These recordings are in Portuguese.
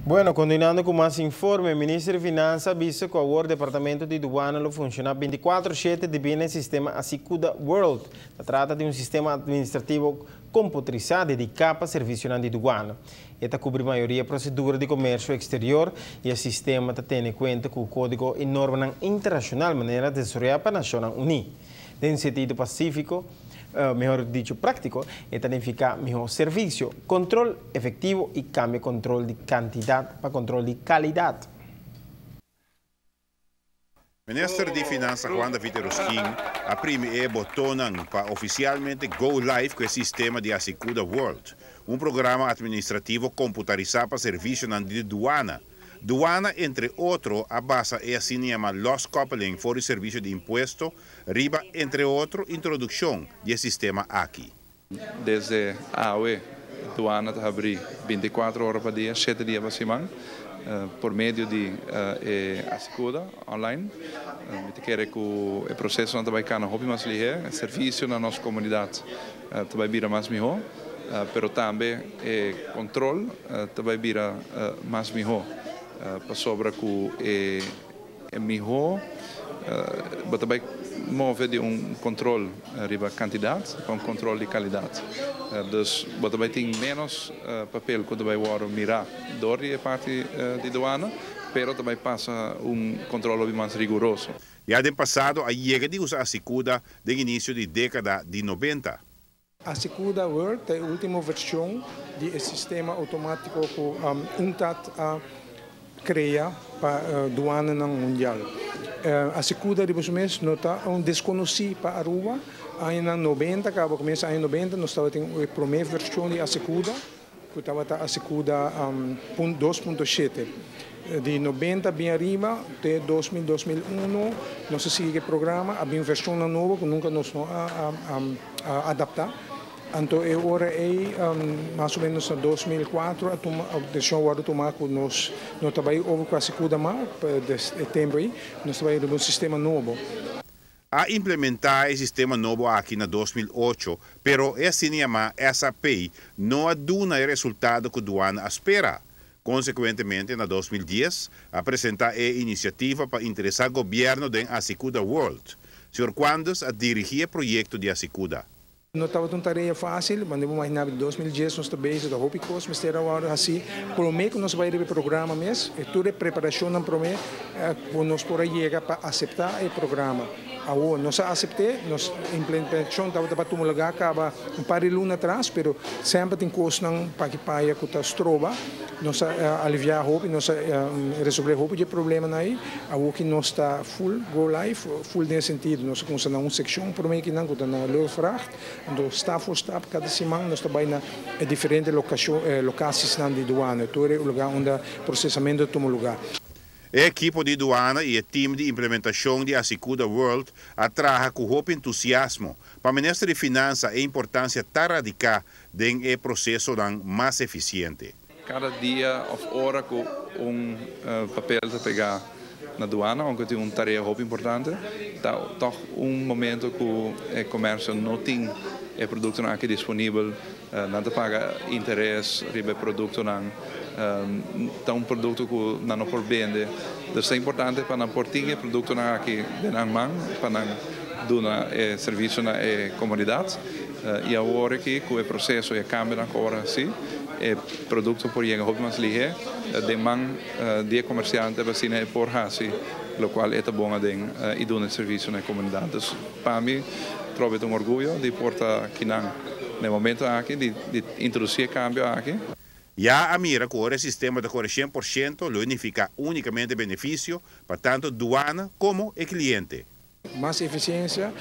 Bueno, continuando com mais informe, o Ministro de Finanças avisa que o Departamento de Aduana funciona 24/7 devido ao sistema Asicuda World. Trata de um sistema administrativo computarizado dedicado para serviços de aduana. Ele cobre a maioria da procedura de comércio exterior e o sistema tem em conta com o código e norma internacional maneira de desenvolver para a Nações Unidas. Em sentido pacífico, mejor dicho práctico, es planificar mejor servicio, control efectivo y cambio control de cantidad para control de calidad. Minister de Finanças Juan David Eroskin aprime botonan para oficialmente go live com o sistema de Asicuda World, programa administrativo computarizado para serviços de aduana. Aduana, entre outros, a base é a cinema Loss Coupling for o serviço de imposto, riba, entre outros, introdução do sistema aqui. Desde a AOE, a aduana está abrindo 24 horas por dia, 7 dias por semana, por meio de Asicuda online. Eu quero que o processo não vai ficar mais ligeiro, o serviço na nossa comunidade vai vir mais melhor, mas também o controle vai vir mais melhor. Para sobre que é melhor, mas também mover de controle de quantidade para controle de qualidade. Então, também tem menos papel que vai mirar dor de parte de aduana, mas também passa controle mais rigoroso. Já no passado, a chegada de usar a Asicuda no início da década de 90. A Asicuda World é a última versão do sistema automático que UNCTAD cria para a aduana mundial. A Asicuda de vocês não está desconhecido para a Aruba. Em 90, acaba começar em 90, nós estávamos a primeira versão de Asicuda, que estava a Asicuda 2.7. De 90 bem arriba, até 2000, 2001, nós seguimos o programa, havia uma versão nova que nunca nos adaptar. Então, agora é mais ou menos em 2004, a decisão foi tomada que nós trabalhamos com a Asicuda de setembro, nós trabalhamos num sistema novo. A implementar o sistema novo aqui em 2008, pero esse SAP não deu o resultado que a aduana espera. Consequentemente, em 2010, apresentar a iniciativa para interessar o governo da Asicuda World. Sr. Quandos a dirigir o projeto de Asicuda. Não estava uma tarefa fácil, mas depois mais em 2010 nós também já houve coisas, mas era agora assim, por meio que nós vai ter programa mesmo, e toda a preparação não promete, nós podemos chegar para aceitar o programa. Agora nós aceitamos, nossa implementação estava para tomar lugar acaba par de anos atrás, mas sempre tem coisas para que paia que está estroba, nós aliviar a roupa, nós resolver a roupa de problema aí, agora que nós está full go live, full nesse sentido, nós começamos uma secção por meio que não está na Luftfracht. Do staff por staff, cada semana nós trabalhamos em diferentes locações de aduana, todo o lugar onde o processamento toma lugar. A equipe de aduana e o time de implementação de Asicuda World atraem com muito entusiasmo. Para o Ministro de Finanças, a importância de radicar no processo mais eficiente. Cada dia ou hora com papel de pegar na aduana, onde tem uma tarefa muito importante, toch momento que o comércio não tem o produto aqui disponível, não paga interesse sobre o produto, então produto que não pode vender. Então é importante para não portar o produto aqui de mão, para não dar serviço na comunidade. E agora que o processo é cambia agora sim. O produto por chegar muito mais ligeiro, de mão de comerciante vai ser por hasi, o qual é bom e dar serviço na comunidade. Para mim, trovo um orgulho de portar aqui no momento aqui de introduzir cambio aqui. Já a mira que o sistema de 100% lo unifica unicamente benefício para tanto aduana como o cliente. Mais eficiência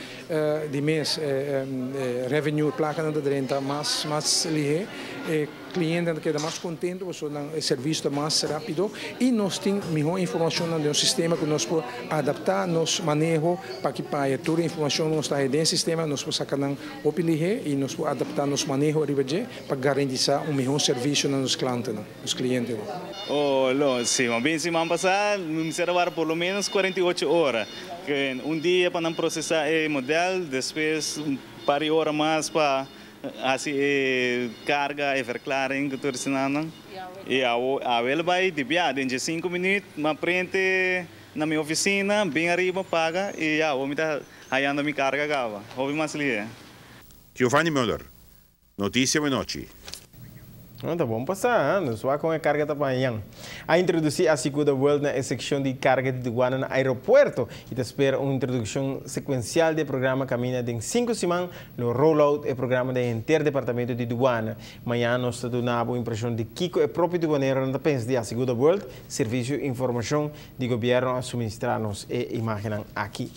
de mês, revenue, placa de renta mais ligeiro, cliente que é mais contente, o serviço mais rápido e nós temos melhor informação no sistema que nós podemos adaptar nosso manejo para que pague toda a informação que está dentro do sistema, nós podemos sacar o ligeiro e nós podemos adaptar nosso manejo para garantir melhor serviço nos clientes. Sim, bem semana passada, me será por lo menos 48 horas. Dia para não processar o modelo, depois par de horas mais para assim carga e verklaring que estou ensinando. E a ele vai desviar dentro de 5 minutos, na frente na minha oficina, bem arriba, paga e já, vou me dar raiando minha carga agora. Houve mais ali. Giovanni Müller, Notícia Menotti. Tá bom passar, só com a carga tapanhang. A introduzir a Segunda World na secção de carga de aduana no aeroporto e te espera uma introdução sequencial do programa caminha em 5 semanas no rollout do programa do interdepartamento de aduana. Amanhã nós temos a impressão de Kiko é próprio aduaneiro na pensa de a Segunda World, serviço de informação de governo a suministrar-nos e imaginam aqui.